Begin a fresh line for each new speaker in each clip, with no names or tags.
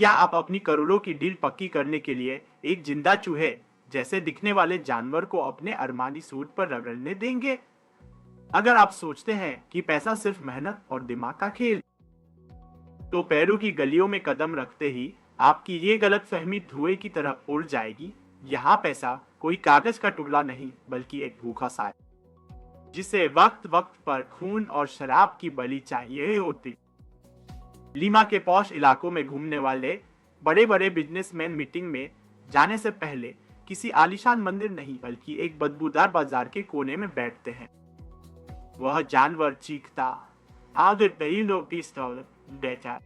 क्या आप अपनी करोड़ों की डील पक्की करने के लिए एक जिंदा चूहे जैसे दिखने वाले जानवर को अपने अरमानी सूट पर रगड़ने देंगे? अगर आप सोचते हैं कि पैसा सिर्फ मेहनत और दिमाग का खेल, तो पेरू की गलियों में कदम रखते ही आपकी ये गलतफहमी धुएं की तरह उड़ जाएगी। यहाँ पैसा कोई कागज का टुकड़ा नहीं, बल्कि एक भूखा सा जिसे वक्त वक्त पर खून और शराब की बलि चाहिए होती। लीमा के पॉश इलाकों में घूमने वाले बड़े बड़े बिजनेसमैन मीटिंग में जाने से पहले किसी आलीशान मंदिर नहीं, बल्कि एक बदबूदार बाजार के कोने में बैठते हैं। वह जानवर चीखता, आज बेलो पिस्तौल बेचा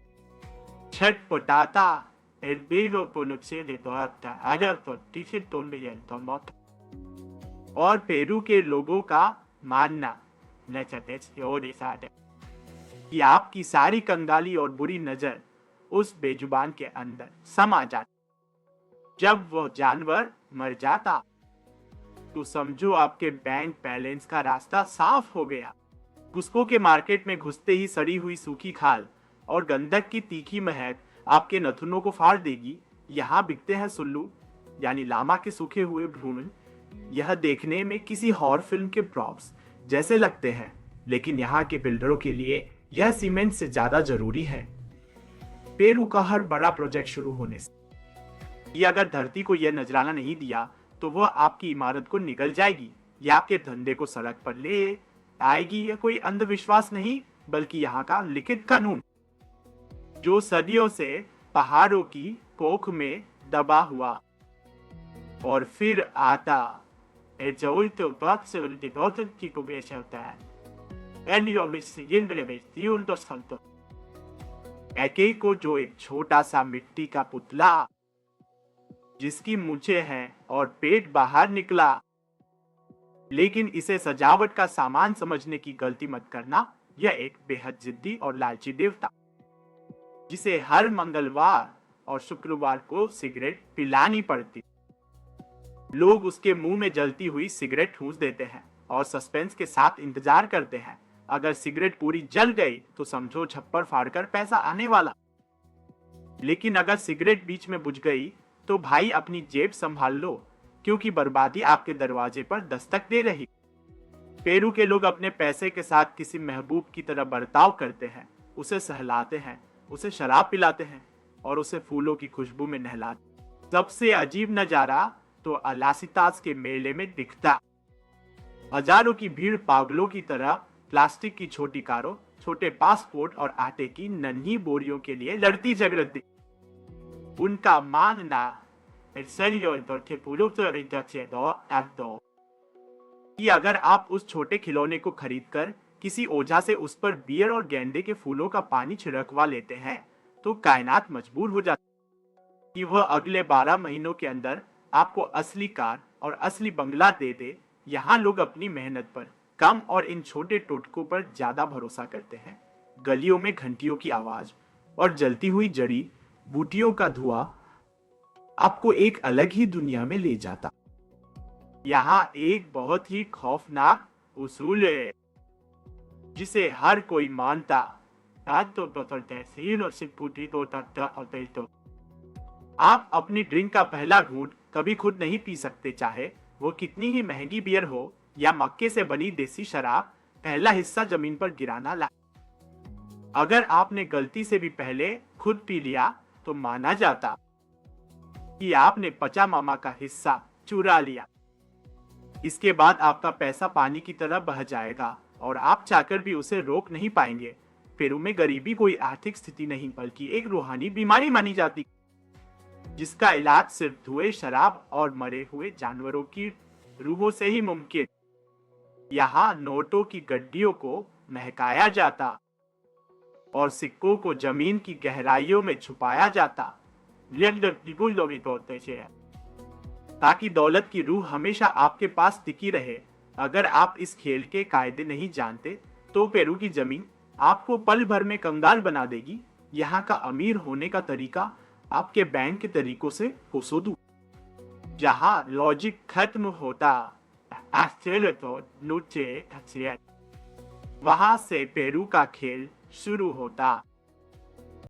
छटपटाता, el velo conoce toda आजा तो टीशे तोड़ ले तो मौत। और पेरू के लोगों का मानना कि आपकी सारी कंगाली और बुरी नजर उस बेजुबान के अंदर समा जाती। जब वो जानवर मर जाता तो समझो आपके बैंक बैलेंस का रास्ता साफ हो गया। कुस्को के मार्केट में घुसते ही सड़ी हुई सूखी खाल और गंधक की तीखी महक आपके नथुनों को फाड़ देगी। यहाँ बिकते हैं सुल्लू, यानी लामा के सूखे हुए भ्रूण। यह देखने में किसी हॉरर फिल्म के प्रॉप्स जैसे लगते हैं, लेकिन यहाँ के बिल्डरों के लिए यह सीमेंट से ज्यादा जरूरी है। पेरू का हर बड़ा प्रोजेक्ट शुरू होने से ये अगर धरती को यह नजराना नहीं दिया तो वह आपकी इमारत को निगल जाएगी या आपके धंधे को सड़क पर ले आएगी। यह कोई अंधविश्वास नहीं, बल्कि यहाँ का लिखित कानून, जो सदियों से पहाड़ों की कोख में दबा हुआ और फिर आता एके को, जो एक छोटा सा मिट्टी का पुतला जिसकी मूंछें हैं और पेट बाहर निकला। लेकिन इसे सजावट का सामान समझने की गलती मत करना। यह एक बेहद जिद्दी और लालची देवता, जिसे हर मंगलवार और शुक्रवार को सिगरेट पिलानी पड़ती। लोग उसके मुंह में जलती हुई सिगरेट ठूंस देते हैं और सस्पेंस के साथ इंतजार करते हैं। अगर सिगरेट पूरी जल गई तो समझो छप्पर फाड़कर पैसा आने वाला। लेकिन अगर सिगरेट बीच में बुझ गई तो भाई अपनी जेब संभाल लो, क्योंकि बर्बादी आपके दरवाजे पर दस्तक दे रही। पेरू के लोग अपने पैसे के साथ किसी महबूब की तरह बर्ताव करते हैं। उसे सहलाते हैं, उसे शराब पिलाते हैं और उसे फूलों की खुशबू में नहलाते। सबसे अजीब नजारा तो अलासितास के मेले में दिखता। हजारों की भीड़ पागलों की तरह प्लास्टिक की छोटी कारों, छोटे पासपोर्ट और आटे की नन्ही बोरियों के लिए लड़ती झगड़ती। उनका मानना कि अगर आप उस छोटे खिलौने को खरीदकर किसी ओझा से उस पर बियर और गेंदे के फूलों का पानी छिड़कवा लेते हैं तो कायनात मजबूर हो जाती कि वह अगले 12 महीनों के अंदर आपको असली कार और असली बंगला दे दे। यहाँ लोग अपनी मेहनत पर कम और इन छोटे टोटकों पर ज्यादा भरोसा करते हैं। गलियों में घंटियों की आवाज और जलती हुई जड़ी बूटियों का धुआं आपको एक अलग ही दुनिया में ले जाता। यहाँ एक बहुत ही खौफनाक उसूल है जिसे हर कोई मानता। आप अपनी ड्रिंक का पहला घूंट कभी खुद नहीं पी सकते, चाहे वो कितनी ही महंगी बियर हो या मक्के से बनी देसी शराब। पहला हिस्सा जमीन पर गिराना ला। अगर आपने गलती से भी पहले खुद पी लिया तो माना जाता कि आपने पचा मामा का हिस्सा चुरा लिया। इसके बाद आपका पैसा पानी की तरह बह जाएगा और आप चाहकर भी उसे रोक नहीं पाएंगे। पेरू में गरीबी कोई आर्थिक स्थिति नहीं, बल्कि एक रूहानी बीमारी मानी जाती, जिसका इलाज सिर्फ धुएं, शराब और मरे हुए जानवरों की रूहों से ही मुमकिन। यहाँ नोटों की गड्डियों को महकाया जाता और सिक्कों को जमीन की गहराइयों में छुपाया जाता, ताकि दौलत की रूह हमेशा आपके पास टिकी रहे। अगर आप इस खेल के कायदे नहीं जानते तो पेरू की जमीन आपको पल भर में कंगाल बना देगी। यहाँ का अमीर होने का तरीका आपके बैंक के तरीकों से कोसों दूर। जहाँ लॉजिक खत्म होता, वहां से पेरू का खेल शुरू होता।